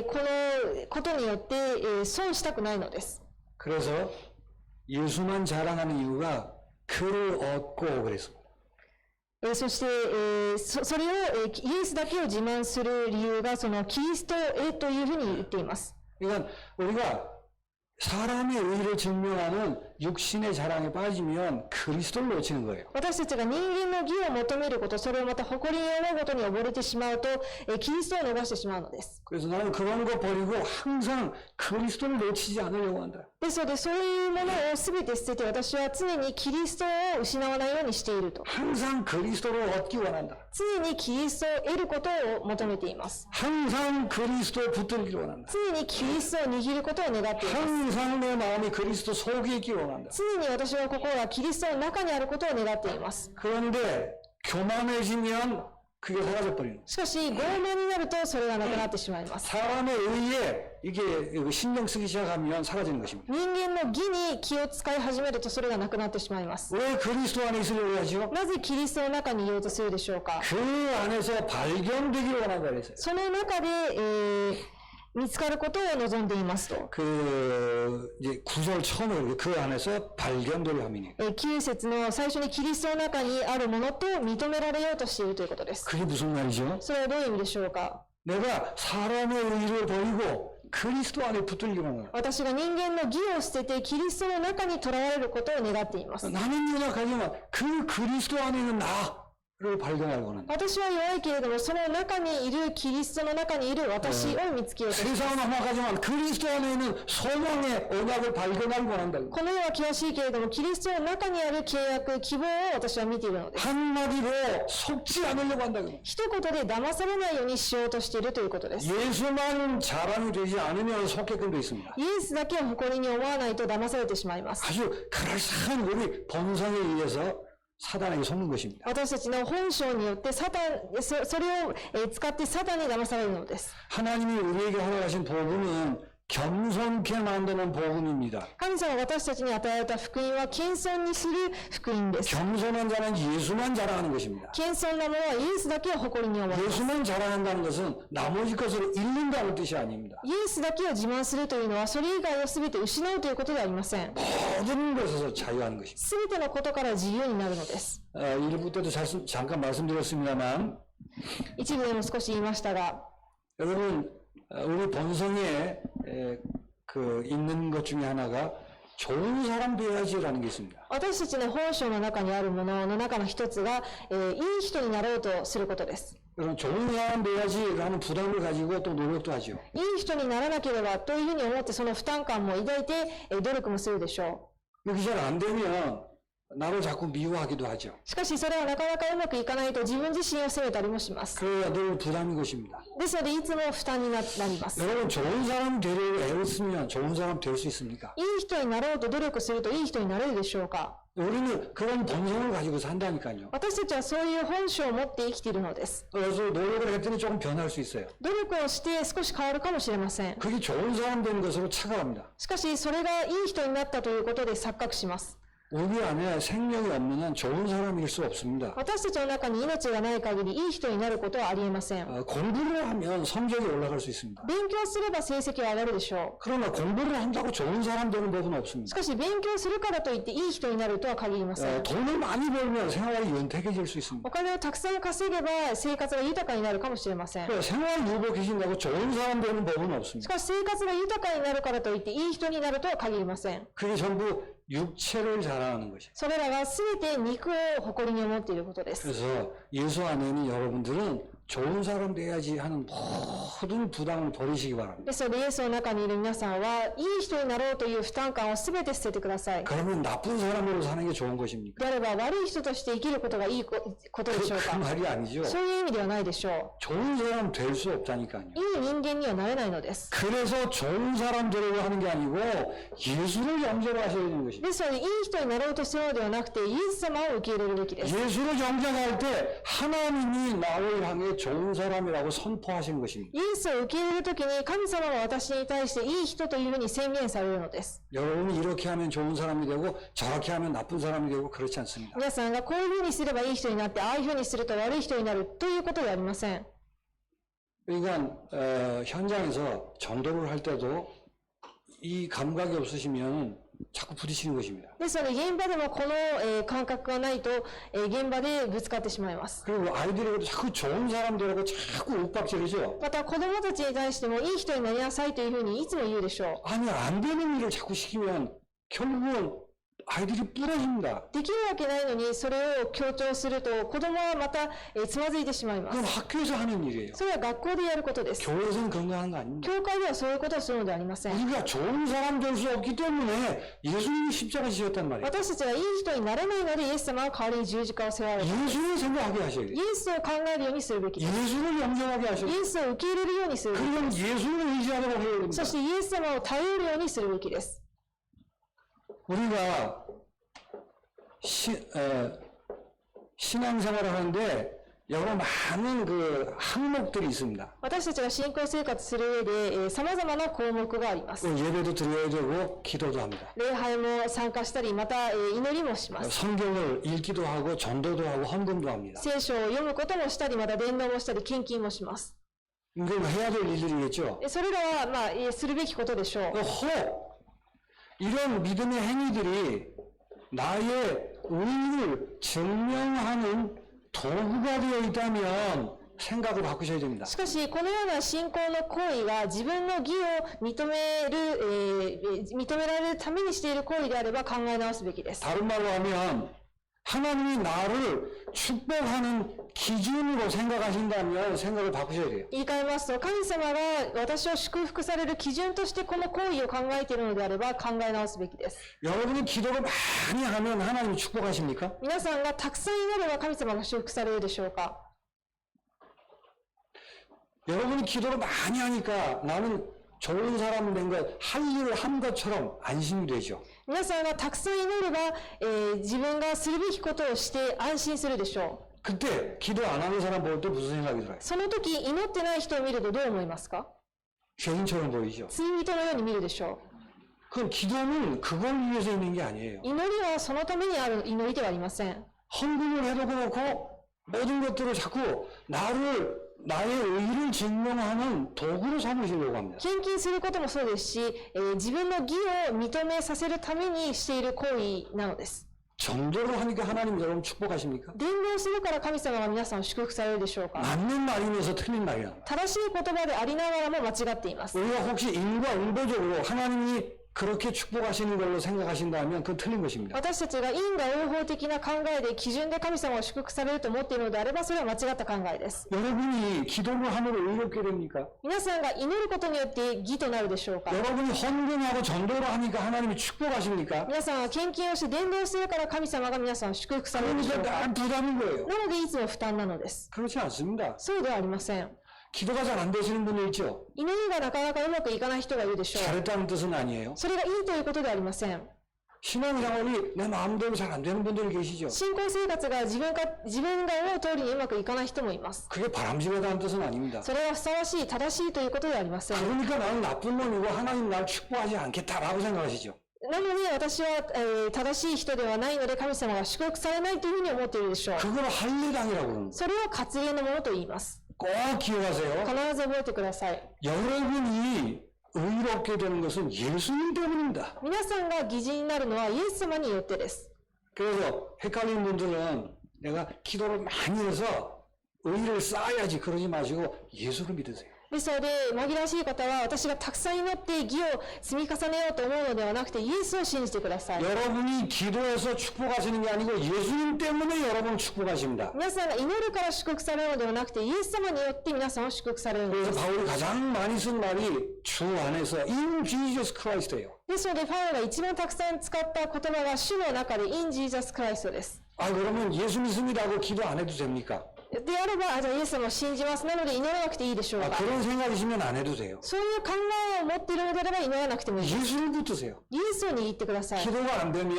このことによって、損したくないのです。 그래서 예수만 자랑하는 이유가 그를 얻고 그랬습니다. そして、それを、イエスだけを自慢する理由がそのキリストへというふうに言っています。 그러니까 우리가 사람의 의를 증명하는 육신의 자랑에 빠지면 그리스도를 놓치는 거예요. 私たちが人間の義を求めること、それをまた誇りに思うことに溺れてしまうと、キリストを逃してしまうのです。 그래서 나는 그런 거 버리고 항상 그리스도를 놓치지 않으려고 한다. ですので、そういうものを全て捨てて、私は常にキリストを失わないようにしていると。 항상 그리스도를 얻기 원한다. 常にキリストを得ることを求めています。 항상 그리스도에 붙들기를 원한다. 常にキリストを握ることを願っています。 항상 내 마음이 그리스도 속에 있기 원한다. 常に私は心がキリストの中にあることを願っています。 그런데 교만해지면 그게 사라져 버리는 거예요. しかし、傲慢になるとそれがなくなってしまいます。 사람의 의에 이게 신경 쓰기 시작하면 사라지는 것입니다. 人間の義に気を使い始めるとそれがなくなってしまいます。 왜 그리스도 안에 있으려고 하죠? なぜキリストの中にいようとするでしょうか。 그 안에서 발견되기를 원한다 그랬어요. その中で、見つかることを望んでいますと。 이제 9절 처음에 그 안에서 발견될 함이니. 9節の最初にキリストの中にあるものと認められようとしているということです。 그게 무슨 말이죠? それはどういう意味でしょうか。 내가 사람의 의를 버리고 그리스도 안에 붙들기만 합니다. 私が人間の義を捨ててキリストの中にとらわれることを願っています。 나는 연약하지만 그 그리스도 안에 있는 나를 발견하기 원한다. 私は弱いけれども、その中にいるキリストの中にいる私を見つけようとします。 세상은 험악하지만 그리스도 안에 있는 소망의 언약을 발견하기 원한다. この世は険しいけれども、キリストの中にある契約、希望を私は見ているのです。 한마디로 속지 않으려고 한다. 一言で騙されないようにしようとしているということです。 예수만 자랑이 되지 않으면 속게끔 되어 있습니다. イエスだけを誇りに思わないと騙されてしまいます。 아주 그럴싸한 우리 본성에 의해서 사단에게 속는 것입니다. 私たちの本性によってそれを使ってサタンに騙されるのです。 하나님이 우리에게 허락하신 복음은 겸손케 만드는 복음입니다. 神様が私たちに与えられた福音は謙遜にする福音です。 겸손한 자는 예수만 자랑하는 것입니다. 謙遜な者はイエスだけを誇りに思います。 예수만 자랑한다는 것은 나머지 것을 잃는다는 뜻이 아닙니다. イエスだけを自慢するというのはそれ以外を全て失うということではありません。 모든 것에서 자유하는 것입니다. 全てのことから自由になるのです。 일부 때도 잠깐 말씀드렸습니다만 一部でも少し言いましたが、 여러분 우리 본성에 있는 것 중에 하나가 좋은 사람 되어야지라는 게 있습니다. 私たちの本性の中にあるものの中の一つが、いい人になろうとすることです。 그럼 좋은 사람 돼야지라는 부담을 가지고 또 노력도 하죠. いい人にならなければというふうに思ってその負担感も抱いて努力もするでしょ 이렇게 잘 안 되면 나를 자꾸 미워하기도 하죠. う。しかしそれはなかなかうまくいかないと自分自身を責めたりもします。 그래야 늘 부담인 것입니다. ですのでいつも負担になります。 여러분 좋은 사람 되려고 애쓰면 좋은 사람 될 수 있습니까? いい人になろうと努力するといい人になれるでしょうか。 우리는 그런 본성을 가지고 산다니까요. 私たちはそういう本性を持って生きているのです。 그래서 노력을 했더니 조금 변할 수 있어요. 努力をして少し変わるかもしれません。 그게 좋은 사람 되는 것으로 착각합니다. しかしそれがいい人になったということで錯覚します。 우리 안에 생명이 없는 한 좋은 사람일 수 없습니다. 私たちの中に命がない限りいい人になることはありえません。 공부를 하면 성적이 올라갈 수 있습니다. 勉強すれば成績は上がるでしょ 그러나 공부를 한다고 좋은 사람 되는 법은 う。し 없습니다. かし勉強するからといっていい人になるとは限りません。 돈을 많이 벌면 생활이 윤택해질 수 있습니다. お金をたくさん稼げば生活が豊かになるかもしれません。 생활 유복해진다고 좋은 사람 되는 법은 し 없습니다. かし生活が豊かになるからといっていい人になるとは限りません。 그게 전부 육체를 자랑하는 것이죠. それらは全て肉を誇りに思っていることです。 그래서 예수 안에 있는 여러분들은 좋은 사람 돼야지 하는 모든 부담을 버리시기 바랍니다. ですのでイエスの中にいる皆さんはいい人になろうという負担感を全て捨ててください。 그러면 나쁜 사람으로 사는 게 좋은 것입니까? であれば悪い人として生きることがいいことでしょう 그 か。 말이 아니죠. そういう意味ではないでしょ 좋은 사람 될 수 없다니까요. う。いい人間にはなれないのです。 그래서 좋은 사람 되려고 하는 게 아니고 예수를 영접하셔야 되는 것입니다. ですのでいい人になろうとするのではなくてイエス様を受け入れるべきです。 예수를 영접할 때 하나님이 나를 향해 좋은 사람이라고 선포하시는 것입니다. イエスを受け入れるときに神様は私に対していい人というふうに宣言されるのです。 여러분이 이렇게 하면 좋은 사람이 되고 저렇게 하면 나쁜 사람이 되고 그렇지 않습니다. 皆さんがこういうふうにすればいい人になってああいうふうにすると悪い人になるということではありません。 그러니까 현장에서 전도를 할 때도 이 감각이 없으시면 자꾸 부딪히는 것입니다. ですので現場でもこの、感覚がないと、現場でぶつかってしまいます。 그리고 아이들에게도 자꾸 좋은 사람 되라고 자꾸 윽박지르죠. また子供たちに対してもいい人になりなさいというふうにいつも言うでしょ 아니 안 되는 일을 자꾸 시키면 결국은 아이들이 부러집니다. う。できるわけないのにそれを強調すると子供はまた、つまずいてしまいま 그건 す。 학교에서 하는 일이에요. それは学校でやることです。 교회에서는 그런 거 하는 거 아닙니다. 教会ではそういうことをするのではありません。 우리가 좋은 사람 될 수 없기 때문에 예수님이 십자가 지셨단 말이에요. 私たちがいい人になれないのでイエス様は代わりに十字架を背負われた。 예수를 생각하게 하셔야 イ 돼요. エスを考えるようにするべきです。 예수를 영접하게 하셔야 イ 돼요. エスを受け入れるようにするべきです。 그러면 예수를 의지하도록 해야 됩니다. そしてイエス様を頼るようにするべきです。 우리가 신앙생활을 하는데 여러 많은 그 항목들이 있습니다. 私たちが信仰生活する上で、様々な項目があります。 또 예배도 드려야 되고 기도도 합니다. 礼拝も参加したり、また、祈りもします。 성경을 읽기도 하고 전도도 하고 헌금도 합니다. 聖書を読むこともしたり、また伝道もしたり、献金もします。 이건 해야 될 일들이겠죠. それらは、するべきことでしょう。 혹 이런 믿음의 행위들이 나의 의를 증명하는 도구가 되어 있다면 생각을 바꾸셔야 됩니다. しかし、このような信仰の行為が自分の義を認められるためにしている行為であれば考え直すべきです。 다른 말로 하면 하나님이 나를 축복하는 기준으로 생각하신다면 생각을 바꾸셔야 돼요. 言い換えますと、神様が私を祝福される基準としてこの行為を考えているのであれば考え直すべきです。 여러분이 기도를 많이 하면 하나님이 축복하십니까? 皆さんがたくさん祈れば神様が祝福されるでしょうか？ 여러분이 기도를 많이 하니까 나는 좋은 사람 된 것, 할 일을 한 것처럼 안심이 되죠. 皆さんがたくさん祈れば、自分がするべきことをして安心するでしょう。 그때 기도 안 하는 사람 볼 때 무슨 생각이 들어요? その時、祈ってない人を見るとどう思いますか？ 죄인처럼 보이죠. 罪人のように見るでしょ 그럼 기도는 그걸 위해서 있는 게 아니에요. う。祈りはそのためにある祈りではありません。 헌금을 해도 그렇고 모든 것들을 자꾸 나의 의를 증명하는 도구로 삼으시려고 합니다. 献金することもそうですし、自分の義を認めさせるためにしている行為なのです。 전도를 하니까 하나님 여러분 축복하십니까? 伝道するから神様が皆さんを祝福されるでしょうか？ 맞는 말이면서 틀린 말이야. 正しい言葉でありながらも間違っています。 우리가 혹시 인과응보적으로 하나님이 그렇게 축복하시는 걸로 생각하신다면 그건 틀린 것입니다. 私たちが因果応報的な考えで基準で神様を祝福されると思っているのであればそれは間違った考えです。 여러분이 기도를 함으로 의롭게 됩니까? 皆さんが祈ることによって義となるでしょうか？ 여러분이 헌금하고 전도를 하니까 하나님이 축복하십니까? 皆さんは献金をして伝道するから神様が皆さんを祝福されるでしょう 그러니까 か？ 늘 부담인 거예요. なのでいつも負担なのです。 그렇지 않습니다. そうではありません。 기도가 잘 안 되시는 분들 있죠? 祈りがなかなかうまくいかない人がいるでしょう。 잘했다는 뜻은 아니에요. それがいいということではありません。 신앙생활이 내 마음대로 잘 안 되는 분들이 계시죠? 信仰生活が自分が思う通りにうまくいかない人もいます。 그게 바람직하다는 뜻은 아닙니다. それはふさわしい、正しいということではありません。 그러니까 나는 나쁜 놈이고 하나님 날 축복하지 않겠다라고 생각하시죠. なので私は、正しい人ではないので神様が祝福されないというふうに思っているでしょう。 그걸 할례당이라고 그러는 거예요. それを割礼のものと言います。 꼭 기억하세요. 必ず覚えてください。 여러분이 의롭게 되는 것은 예수님 때문입니다. 皆さんが義人になるのはイエス様によってです。 그래서 헷갈리는 분들은 내가 기도를 많이 해서 의를 쌓아야지 그러지 마시고 예수를 믿으세요. ですので、紛らわしい方は私がたくさん祈って義を積み重ねようと思うのではなくてイエスを信じてください。 여러분이 기도해서 축복하시는 게 아니고 예수님 때문에 여러분 축복하십니다. 皆さんが祈るから祝福されるのではなくてイエス様によって皆さんを祝福されるので 그래서 す。 바울이 가장 많이 쓴 말이 주 안에서 in Jesus Christ예요. ですので、パウロが一番たくさん使った言葉が主の中で in Jesus Christ です。 아 그러면 예수 믿습니다고 기도 안 해도 됩니까? であれば、じゃあイエス様を信じます。なので祈らなくていいでしょう 아, か。 그런 생각이시면 안 해도 돼요. そういう考えを持っているのであれば祈らなくてもいい。 예수를 붙드세요. イエスを握ってください。 기도가 안 되면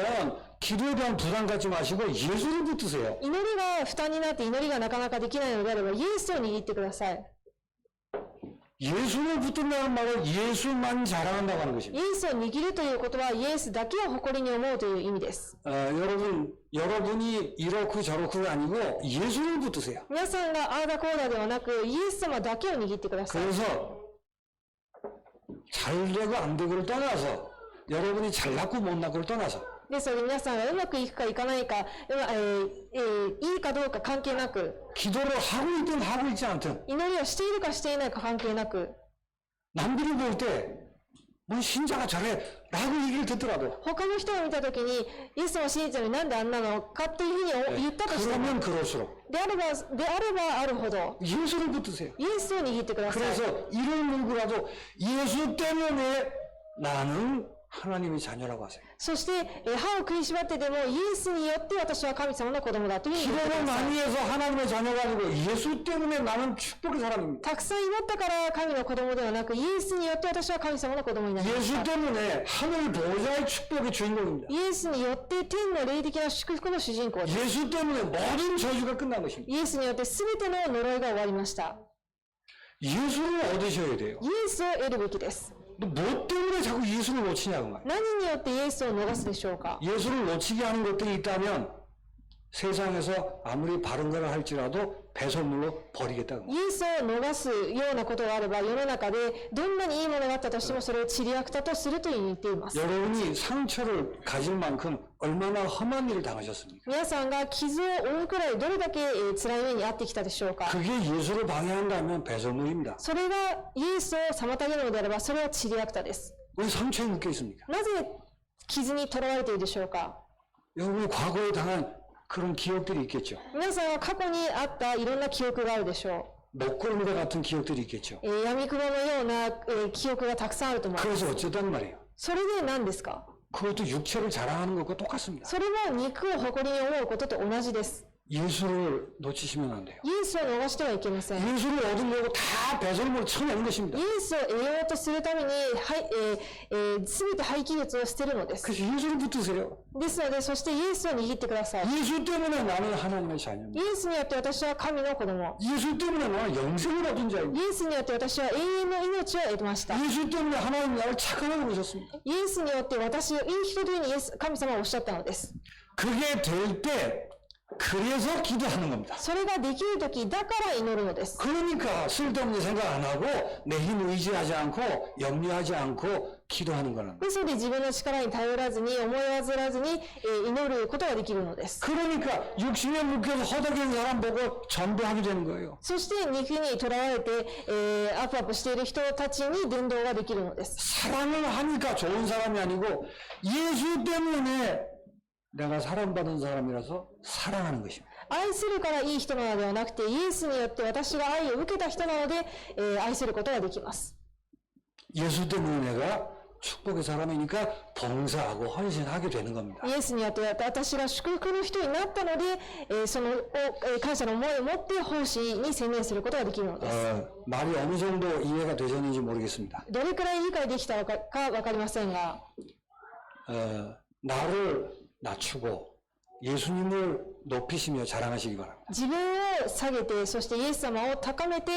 기도에 대한 부담 갖지 마시고 예수를 붙드세요. 祈りが負担になって祈りがなかなかできないのであればイエスを握ってください。 예수를 붙든다는 말은 예수만 자랑한다고 하는 イ 것입니다. エスを握るということはイエスだけを誇りに思うという意味です。 여러분이 이렇고 저렇고가 아니고 예수를 붙드세요. 皆さんがああだこうだではなくイエス様だけを握ってください。 그래서 잘 되고 안 되고를 떠나서 여러분이 잘났고 못났고를 떠나서 ですので皆さんがうまくいくかいかないか、いいかどうか関係なく、 기도를 하고 있든 하고 있지 않든 祈りをしているかしていないか関係なく、 남들이 볼 때 뭐 신자가 저래 라고 얘기를 듣더라도 他の人を見たときに、イエス様を信じたのになんであんなのかっていうふうに言ったとしても、 그러면 그럴수록 であればあるほど、 예수를 붙드세요. イエスを握ってください。 그래서 이런 물고라도 예수 때문에 나는 하나님의 자녀라고 하세요. そして、歯を食いしばってでも、イエスによって私は神様の子供だというふうに言ってく 기도를 ださい。 많이 해서 하나님의 자녀가 아니고 예수 때문에 나는 축복의 사람입니다. たくさん祈ったから神の子供ではなく、イエスによって私は神様の子供になりまし 예수 た。 때문에 하늘 보좌의 축복의 주인공입니다. イエスによって天の霊的な祝福の主人公です。 예수 때문에 모든 저주가 끝난 것입니다. イエスによって全ての呪いが終わりました。 예수를 얻으셔야 돼요. イエスを得るべきです。 뭐 때문에 자꾸 예수를 놓치냐고 말이에요. 何によってイエスを逃すでしょうか？ 예수를 놓치게 하는 것들이 있다면 세상에서 아무리 바른 걸 할지라도 배설물로 버리겠다. イエスを逃すようなことがあれば、世の中でどんなにいいものがあったとしても、それを塵やくたとすると言っています。 여러분이 상처를 가질 만큼 얼마나 험한 일을 당하셨습니까? 皆さんが傷を負うくらいどれだけ辛い目に遭ってきたでしょうか。 그게 예수를 방해한다면 배설물입니다. それがイエスを妨げるのであれば、それは塵やくたです。 왜 상처에 묶여 있습니까? なぜ傷にとらわれているでしょうか。 여러분이 과거에 당한 그런 기억들이 있겠죠. 皆さんは過去にあったいろんな記憶があるでしょ 목걸이와 같은 기억들이 있겠죠. う。闇雲のような記憶がたくさんあると思います。 그래서 어쨌단 말이에요. それで何ですか。 그것도 육체를 자랑하는 것과 똑같습니다. それも肉を誇りに思うことと同じです。 예수를 놓치시면 안 돼요. イエスを逃してはいけません。 예수를 얻으려고 다 배설물을 쳐내는 것입니다. イエスを得ようとするために、すべて廃棄物を捨てるのです。 그래서 예수를 붙드세요. ですので、そしてイエスを握ってください。 예수 때문에 나는 하나님의 자녀입니다. イエスによって私は神の子供。 예수 때문에 나는 영생을 얻은 자입니다. イエスによって私は永遠の命を得ました。 예수 때문에 하나님 나를 착하다고 보셨습니다. イエスによって私をいい人というふうに神様はおっしゃったのです。 그게 될 때 그래서 기도하는 겁니다. それができるときだから祈るのです。 그러니까 쓸데없는 생각 안 하고 내 힘 의지하지 않고 염려하지 않고 기도하는 거는. ですので自分の力に頼らずに思い煩わずに祈ることができるのです。 그러니까 육신에 묶여서 허덕이는 사람 보고 전도하게 되는 거예요. そして肉にとらわれて、アップアップしている人たちに伝道ができるのです。 사랑을 하니까 좋은 사람이 아니고 예수 때문에 내가 사랑받은 사람이라서 사랑하는 것입니다. 愛するからいい人なのではなくて、イエスによって私が愛を受けた人なので、愛することができます。 예수 때문에 내가 축복의 사람이니까 봉사하고 헌신하게 되는 겁니다. イエスによって私が祝福の人になったので、その感謝の思いを持って奉仕に専念することができるのです。 말이 어느 정도 이해가 되셨는지 모르겠습니다. どれくらい理解できたかわかりませんが、 나를 낮추고 예수님을 높이시며 자랑하시기 바랍니다. 自分を下げて、そしてイエス様を高めて、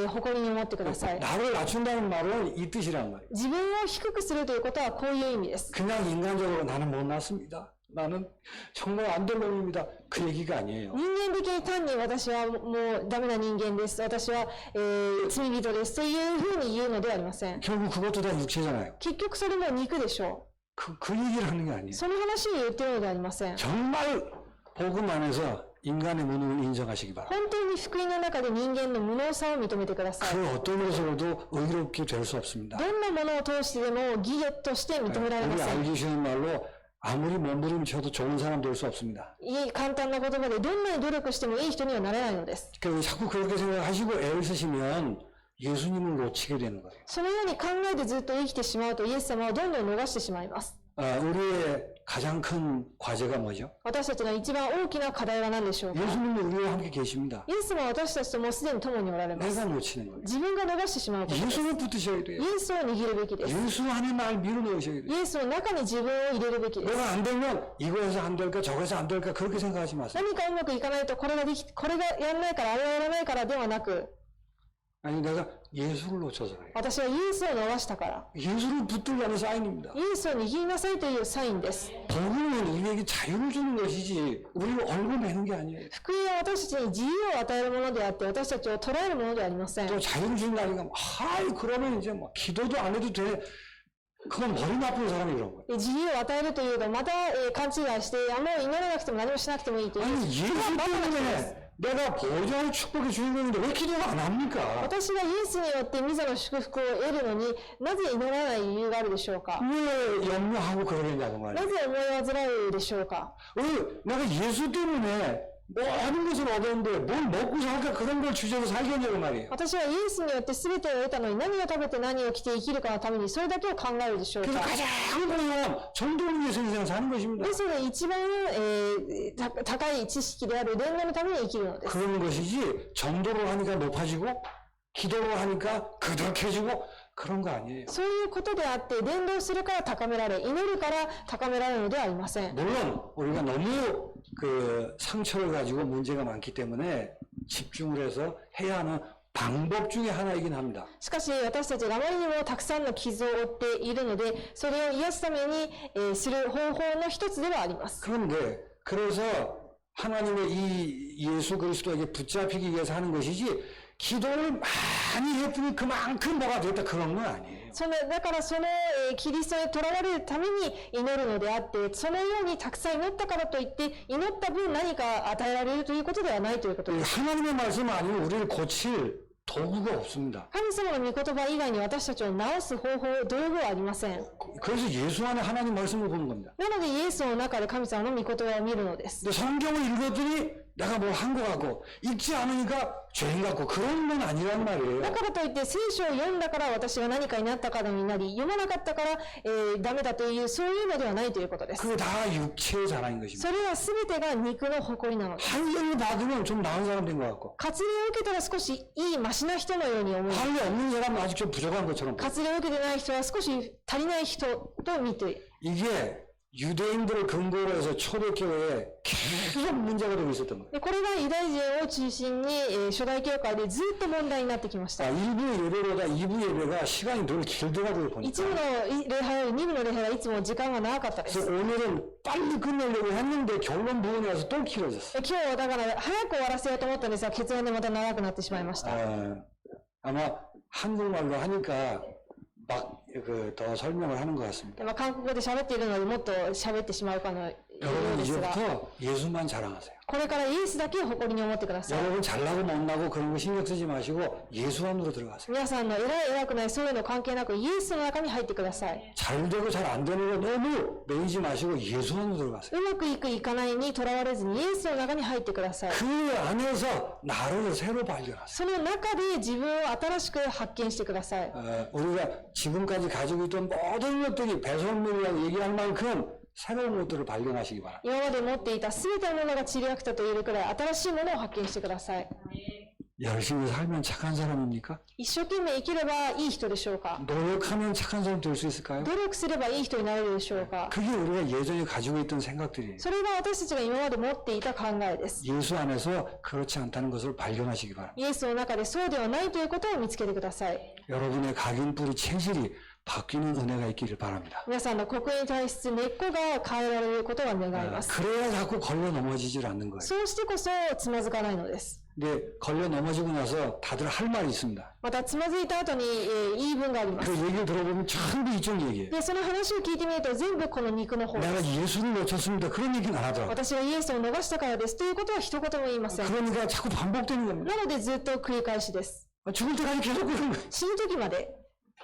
誇りに思ってください。 나를 낮춘다는 말은 이 뜻이란 말이에요. 自分を低くするということはこういう意味です。 그냥 인간적으로 나는 못 났습니다. 나는 정말 안 될 놈입니다. 그 얘기가 아니에요. 人間的に単に私はもうダメな人間です。私は、罪人ですというふうに言うのではありません。 결국 그것도 다 육체잖아요. 結局それも肉でしょ 그 얘기를 하는 게 う。 아니에요. その話を言っているのではありません。 정말 복음 안에서 인간의 무능을 인정하시기 바랍니다. 本当に福音の中で人間の無能さを認めてください。 그 어떤 것으로도 의롭게 될 수 없습니다. どんなものを通してでも義として認められま 우리 せん。 알기 쉬운 말로 아무리 몸부림쳐도 좋은 사람 될 수 없습니다. いい簡単な言葉でどんなに努力してもいい人にはなれないのです。 그러니까 자꾸 그렇게 생각하시고 애를 쓰시면 예수님을 놓치게 되는 거예요. そのように考えてずっと生きてしまうとイエス様をどんどん逃してしまいます。 우리의 가장 큰 과제가 뭐죠? 私たちの一番大きな課題は何でしょうか。 예수님이 우리와 함께 계십니다. イエス様は私たちともうすでに共におられます。 내가 놓치는 거예요. 自分が逃してしまうことです。 예수를 붙드셔야 돼요. イエスを握るべきです。 예수 안에 날 밀어넣으셔야 돼요. イエスの中に自分を入れるべきです。 내가 안 되면 이거에서 안 될까 저거에서 안 될까 그렇게 생각하지 마세요. 何かうまくいかないとこれがやらないからあれはやらないからではなく、 아니 내가 예수를 놓쳐서 그래요. 私はイエスを逃したから。 예수를 붙들라는 사인입니다. イエスを握りなさいというサインです。 복음은 우리에게 자유를 주는 것이지 우리를 얼굴 매는 게 아니에요. 福音は私たちに自由を与えるものであって、私たちを捉えるものではありません。 또 자유를 준다니까 하이 그러면 이제 뭐 기도도 안 해도 돼. 그건 머리 나쁜 사람이 그런 거예요. 自由を与えるというと、また、勘違いして、あもう祈らなくても何もしなくてもいいという。 아니 예수 때문에 내가 보좌의 축복의 주인공인데 왜 기도가 안 합니까? 私がイエスによって御座の祝福を得るのになぜ祈らない理由があるでしょうか。 왜 염려하고 그러겠냐고 な 말이에요. ぜ思い煩うでしょうか。 왜 내가 예수 때문에 모든 것을 얻었는데 뭘 먹고 살까 그런 걸 주제로 살겠냐고 말이에요. 私はイエスによって全てを得たのに何を食べて何を着て生きるかのためにそれだけを考えるでしょう 그래서 か。 가장 중요한 정도를 위해서 인생을 사는 것입니다. ですので一番、高い知識である伝道のために生きるのです。 그런 것이지 정도를 하니까 높아지고 기도를 하니까 그덕해지고 그런 거 아니에요. そういうことであって伝道するから高められ、祈るから高められるのではありません。 물론 우리가 너무 그 상처를 가지고 문제가 많기 때문에 집중을 해서 해야 하는 방법 중에 하나이긴 합니다. しかし私たちがあまりにもたくさんの傷を負っているので、それを癒すために、する方法の一つではあります。 그런데 그래서 하나님의 이 예수 그리스도에게 붙잡히기 위해서 하는 것이지 기도를 많이 했더니 그만큼 뭐가 됐다 그런 건 아니에요. だからその、キリストにとらわれるために祈るのであって、そのようにたくさん祈ったからといって、祈った分何か与えられるということではないということです。 하나님의 말씀 아니면 우리를 고칠 도구가 없습니다. 神様の御言葉以外に私たちを治す方法、道具はありません。 그래서 예수 안에 하나님 말씀을 보는 겁니다. なのでイエスの中で神様の御言葉を見るのです。 근데 성경을 읽었더니 내가 뭘 한 것 같고 읽지 않으니까 죄인 같고 그런 건 아니란 말이에요. だからといって聖書を読んだから私が何かになったからになり、読まなかったから、ダメだという、そういうのではないということです。 그게 다 육체의 자랑인 것입니다. それは全てが肉の誇りなのです。 할례를 받으면 좀 나은 사람 된 것 같고 割礼を受けたら少しいいマシな人のように思い、 할례 없는 사람은 아직 좀 부족한 것처럼 보여요. 割礼を受けてない人は少し足りない人と見て、 이게 유대인들을 근거로 해서 초대교회에 계속 문제가 되고 있었던 거예요. でこれがユダヤ人を中心に、初代教会でずっと問題になってきました。 1부 예배보다 2부 예배가 시간이 늘 길더라고요, 一 보니까. 部の礼拝より二部の礼拝はいつも時間が長かったで 그래서 す。 오늘은 빨리 끝내려고 했는데 결론 부분에 와서 또 길어졌어요. 今日はだから早く終わらせようと思ったんですが、結論でまた長くなってしまいました。 아마 한국말로 하니까 막 더 설명을 하는 것 같습니다. で韓国語で喋っているのでもっと喋ってしまうかのよう 여러분 ですが、 이제부터 예수만 자랑하세요. これからイエスだけを誇りに思ってください。 여러분 잘나고 못나고 그런 거 신경 쓰지 마시고 예수 안으로 들어가세요. 皆さんの偉い偉くないそういうの関係なくイエスの中に入ってください。 잘 되고 잘 안 되는 거 너무 매이지 마시고 예수 안으로 들어가세요. うまくいくいかないにとらわれずにイエスの中に入ってください。 그 안에서 나를 새로 발견하세요. その中で自分を新しく発見してください。 우리가 지금까지 가지고 있던 모든 것들이 배설물이라고 얘기할 만큼 새로운 것들을 발견하시기 바랍니다. 今まで持っていた全てのものが散り飽きたと言えるくらい新しいものを発見してください。 열심히 살면 착한 사람입니까? 一生懸命生きればいい人でしょうか？ 노력하면 착한 사람 될 수 있을까요? 努力すればいい人になれるでしょうか？ 그게 우리가 예전에 가지고 있던 생각들이에요. それが私たちが今まで持っていた考えです。 예수 안에서 그렇지 않다는 것을 발견하시기 바랍니다. イエスの中でそうではないということを見つけてください。 여러분의 각인뿌리 체질이 바뀌는 은혜가 있기를 바랍니다. 皆さんの刻印体質、根っこが変えられることを願います。 그래야 자꾸 걸려 넘어지질 않는 거예요. そうしてこそつまずかないのです。 근데 걸려 넘어지고 나서 다들 할 말이 있습니다. またつまずいた後に、言い分があります。 그 얘기를 들어보면 전부 이쪽 얘기예요. で、その話を聞いてみると全部この肉の方で 내가 す。 예수를 놓쳤습니다. 그런 얘기는 안 하더라고요. 私がイエスを逃したからですということは一言も言いません。 그러니까 자꾸 반복되는 겁니다. なのでずっと繰り返しです。 죽을 때까지 계속 그런 거예요. 死ぬ時まで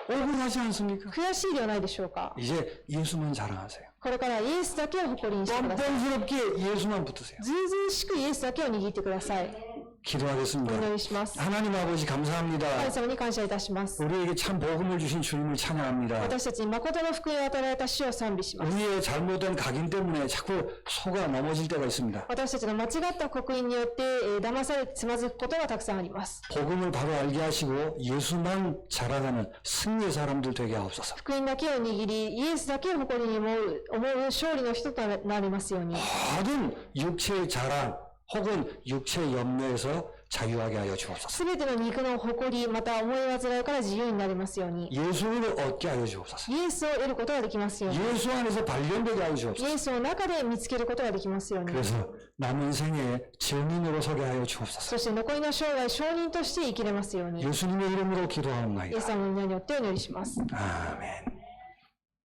억울하지 않습니까? 悔しいではないでしょうか。 이제 예수만 자랑하세요. これからイエスだけを誇りにしてください。 뻔뻔스럽게 예수만 붙으세요. ずうずうしくイエスだけを握ってください。 기도하겠습니다. お祈りします。 하나님 아버지 감사합니다. 神様に感謝いたします。 우리에게 참 복음을 주신 주님을 찬양합니다. 私たちに誠の福音を与えられた主を賛美します。 우리의 잘못된 각인 때문에 자꾸 속아 넘어질 때가 있습니다. 私たちの間違った刻印によって、騙されてつまずくことがたくさんあります。 복음을 바로 알게 하시고 예수만 자랑하는 승리의 사람들 되게 하옵소서. 福音だけを握り、イエスだけを誇りに思う勝利の人となりますように。 모든 육체의 자랑 혹은 육체의 염려에서 자유하게 하여 주옵소서. すべての肉の誇り、また思い煩いから自由になりますように。 예수를 얻게 하여 주옵소서. イエスを得ることができますように。 예수 안에서 발견되게 하여 イ 주옵소서. エスの中で見つけることができますように。 그래서 남은 생에 증인으로 서게 하여 주옵소서. そして残りの生涯、証人として生きれますように。 예수님의 이름으로 イエ 기도하옵나이다. ス様の皆によってお祈りします。 아멘.